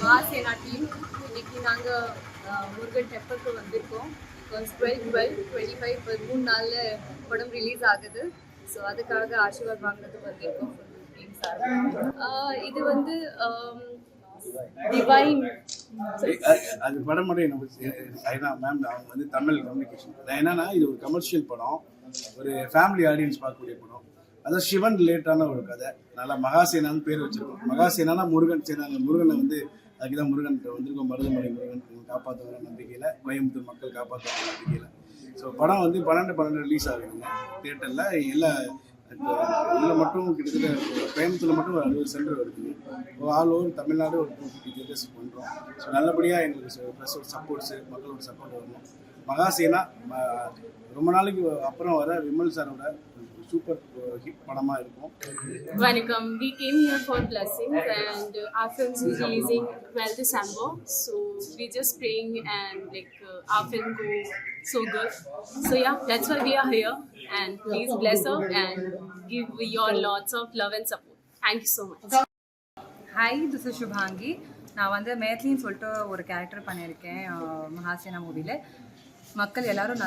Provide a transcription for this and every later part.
Mahasena team. இன்னைக்கு நாங்கள் முருகன் டெம்பிளுக்கு வந்திருக்கோம். பிகாஸ் 12/12/25 இப்போ 3 நாளில் படம் ரிலீஸ் ஆகுது. ஸோ அதுக்காக ஆசீர்வாத் வாங்கினதுக்கு வந்திருக்கோம். இது வந்து டிவைன் அது படம் மட்டும் என்ன மேம், அவங்க வந்து தமிழ் கம்யூனிகேஷன் என்னன்னா, இது ஒரு கமர்ஷியல் படம், ஒரு ஃபேமிலி ஆடியன்ஸ் பார்க்கக்கூடிய படம். அதான் சிவன் ரிலேட்டான ஒரு கதை. நல்லா மகாசேனான்னு பேர் வச்சிருக்கோம். மகாசேனா முருகன் சேனா, முருகனை வந்து அதுக்குதான் முருகன் வந்திருக்கோம். மருதமலை முருகன் காப்பாற்றுவாங்க நம்பிக்கையில், கோயம்புத்தூர் மக்கள் காப்பாற்றுவாங்க நம்பிக்கையில். ஸோ படம் வந்து 12/12 ரிலீஸ் ஆகுதுங்க தியேட்டரில். இதில் மட்டும் கிட்டத்தட்ட கோயம்புத்தூரில் மட்டும் ஒரு 60 சென்டர் இருக்குங்க. ஆல் ஓவர் தமிழ்நாடு ஒரு 250 தியேட்டர்ஸ் பண்ணுறோம். ஸோ நல்லபடியாக எங்களுக்கு ப்ளஸோட சப்போர்ட்ஸு, மக்களோட சப்போர்ட் வரணும். மகாசேனா ரொம்ப நாளைக்கு அப்புறம் வர விமல் சாரோட சூப்பர் ஹிட் படமாக இருக்கும். Vanakkam. We came here for blessings and our film is releasing 12 December. So we're just praying and our film go so good. So yeah, that's why we are here, and please bless her and give your lots of love and support. Thank you so much. Hi, this is Shubhangi. நான் வந்து மேத்லின்னு சொல்லிட்டு ஒரு character பண்ணியிருக்கேன் மகாசேனா மூவியில். மக்கள் எல்லோரும்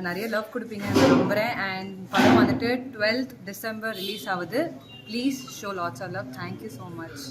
நிறைய love கொடுப்பீங்கன்னு நம்புகிறேன். அண்ட் படம் வந்துட்டு 12th December ரிலீஸ் ஆகுது. Please show lots of love. Thank you so much.